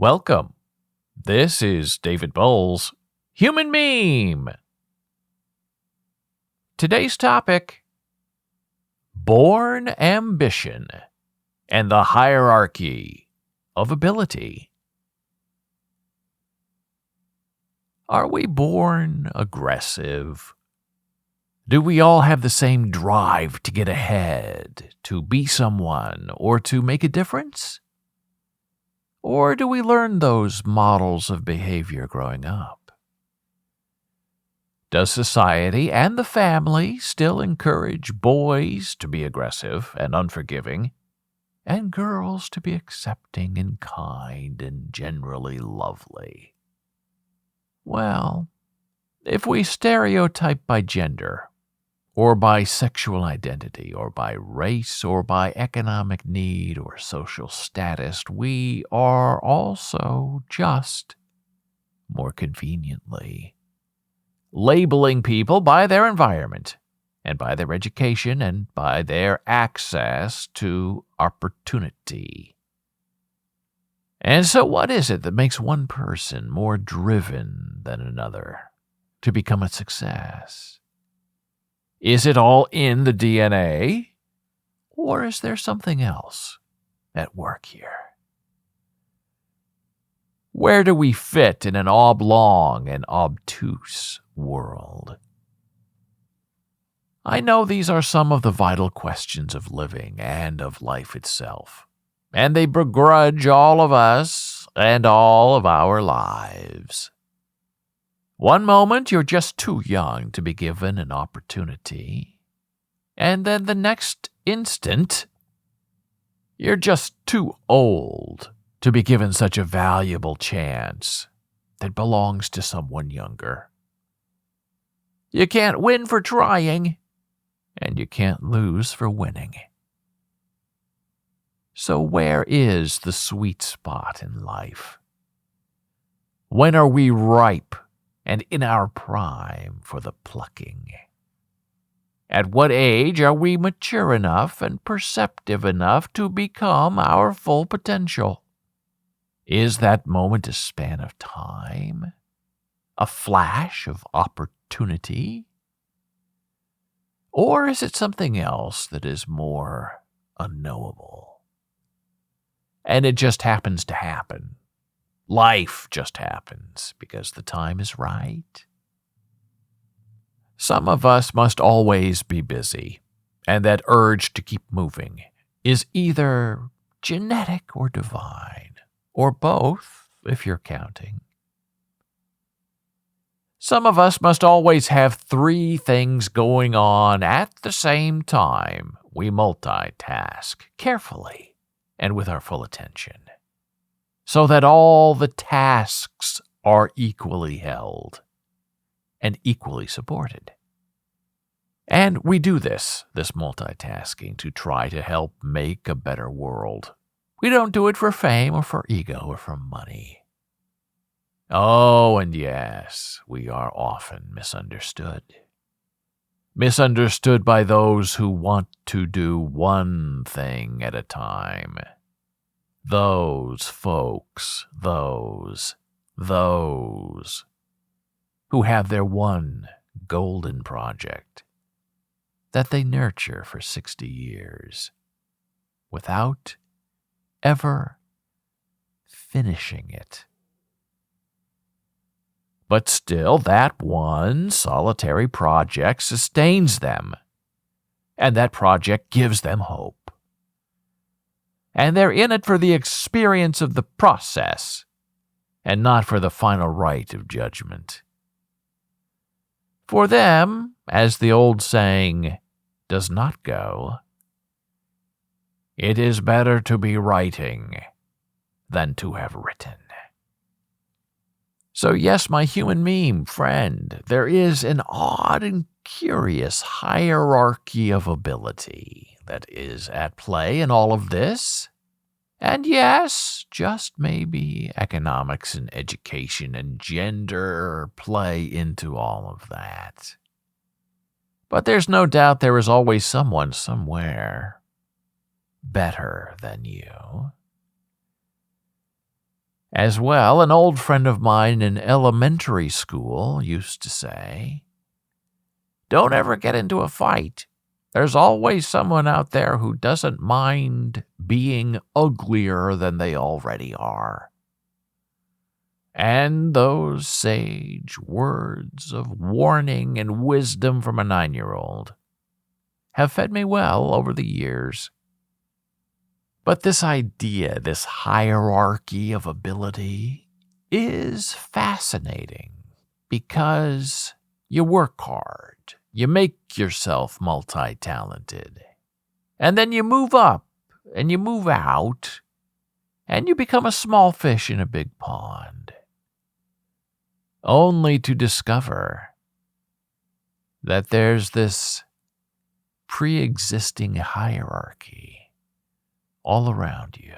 Welcome. This is David Boles, Human Meme. Today's topic, born ambition and the hierarchy of ability. Are we born aggressive? Do we all have the same drive to get ahead, to be someone, or to make a difference? Or do we learn those models of behavior growing up? Does society and the family still encourage boys to be aggressive and unforgiving, and girls to be accepting and kind and generally lovely? Well, if we stereotype by gender, or by sexual identity, or by race, or by economic need, or social status, we are also just, more conveniently, labeling people by their environment, and by their education, and by their access to opportunity. And so what is it that makes one person more driven than another to become a success? Is it all in the DNA, or is there something else at work here? Where do we fit in an oblong and obtuse world? I know these are some of the vital questions of living and of life itself, and they begrudge all of us and all of our lives. One moment you're just too young to be given an opportunity, and then the next instant you're just too old to be given such a valuable chance that belongs to someone younger. You can't win for trying, and you can't lose for winning. So where is the sweet spot in life? When are we ripe and in our prime for the plucking? At what age are we mature enough and perceptive enough to become our full potential? Is that moment a span of time? A flash of opportunity? Or is it something else that is more unknowable? And it just happens to happen. Life just happens because the time is right. Some of us must always be busy, and that urge to keep moving is either genetic or divine, or both, if you're counting. Some of us must always have 3 things going on at the same time. We multitask carefully and with our full attention, so that all the tasks are equally held and equally supported. And we do this multitasking, to try to help make a better world. We don't do it for fame or for ego or for money. Oh, and yes, we are often misunderstood. Misunderstood by those who want to do one thing at a time. Those folks, those who have their one golden project that they nurture for 60 years without ever finishing it. But still, that one solitary project sustains them, and that project gives them hope. And they're in it for the experience of the process, and not for the final right of judgment. For them, as the old saying does not go, it is better to be writing than to have written. So yes, my human meme friend, there is an odd and curious hierarchy of ability that is at play in all of this. And yes, just maybe economics and education and gender play into all of that. But there's no doubt there is always someone somewhere better than you. As well, an old friend of mine in elementary school used to say, "Don't ever get into a fight. There's always someone out there who doesn't mind being uglier than they already are." And those sage words of warning and wisdom from a 9-year-old have fed me well over the years. But this idea, this hierarchy of ability, is fascinating because you work hard, you make yourself multi-talented, and then you move up and you move out, and you become a small fish in a big pond, only to discover that there's this pre-existing hierarchy all around you,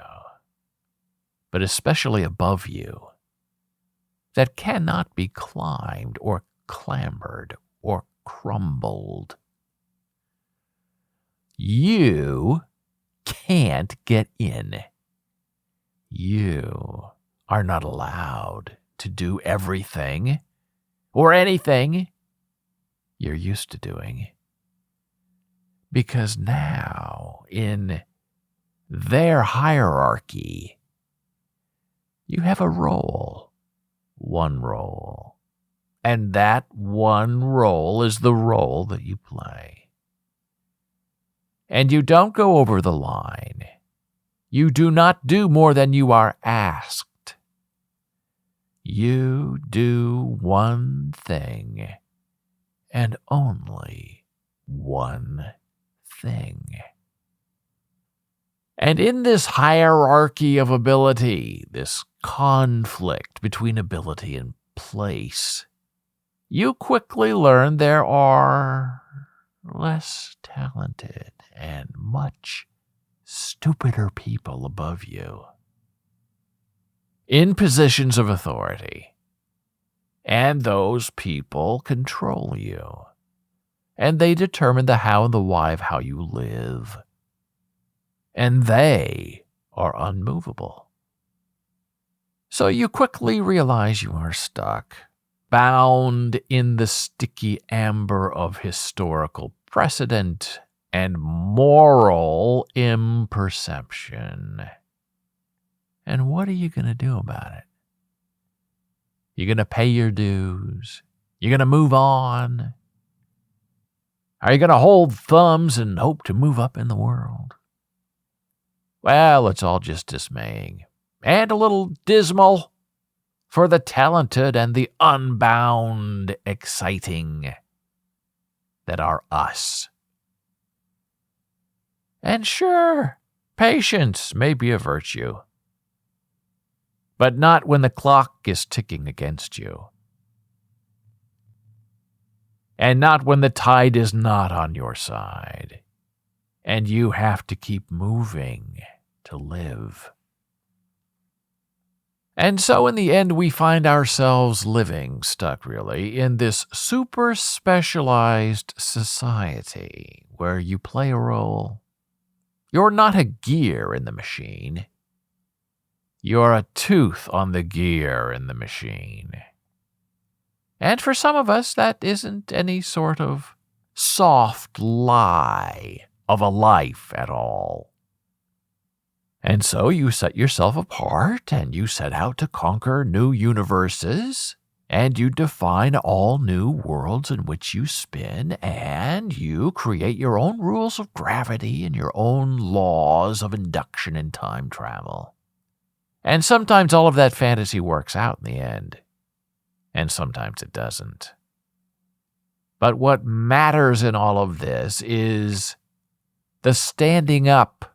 but especially above you, that cannot be climbed or clambered or crumbled. You can't get in. You are not allowed to do everything or anything you're used to doing. Because now, in their hierarchy, you have a role, one role, and that one role is the role that you play. And you don't go over the line. You do not do more than you are asked. You do one thing, and only one thing. And in this hierarchy of ability, this conflict between ability and place, you quickly learn there are less talented and much stupider people above you in positions of authority. And those people control you. And they determine the how and the why of how you live. And they are unmovable. So you quickly realize you are stuck, bound in the sticky amber of historical precedent and moral imperception. And what are you going to do about it? You're going to pay your dues? You're going to move on? Are you going to hold thumbs and hope to move up in the world? Well, it's all just dismaying and a little dismal for the talented and the unbound exciting that are us. And sure, patience may be a virtue, but not when the clock is ticking against you. And not when the tide is not on your side, and you have to keep moving to live. And so in the end, we find ourselves living, stuck really, in this super specialized society where you play a role. You're not a gear in the machine. You're a tooth on the gear in the machine. And for some of us, that isn't any sort of soft lie of a life at all. And so you set yourself apart, and you set out to conquer new universes, and you define all new worlds in which you spin, and you create your own rules of gravity and your own laws of induction and time travel. And sometimes all of that fantasy works out in the end, and sometimes it doesn't. But what matters in all of this is the standing up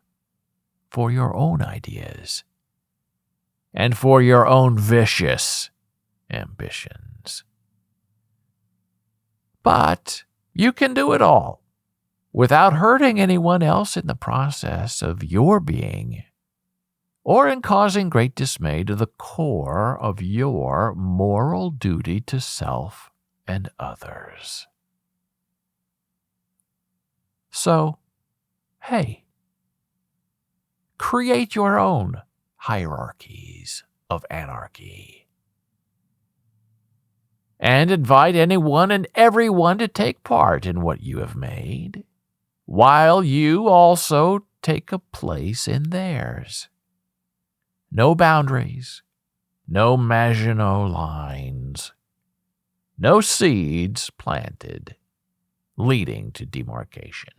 for your own ideas and for your own vicious ambitions. But you can do it all without hurting anyone else in the process of your being, or in causing great dismay to the core of your moral duty to self and others. So, hey, create your own hierarchies of anarchy. And invite anyone and everyone to take part in what you have made, while you also take a place in theirs. No boundaries, no Maginot lines, no seeds planted leading to demarcation.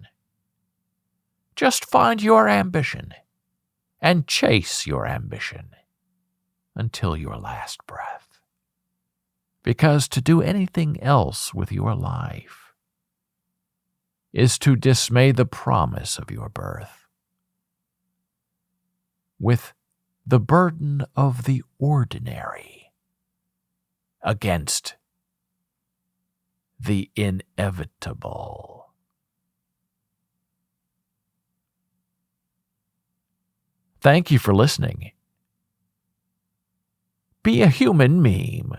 Just find your ambition and chase your ambition until your last breath. Because to do anything else with your life is to dismay the promise of your birth with the burden of the ordinary against the inevitable. Thank you for listening. Be a human meme.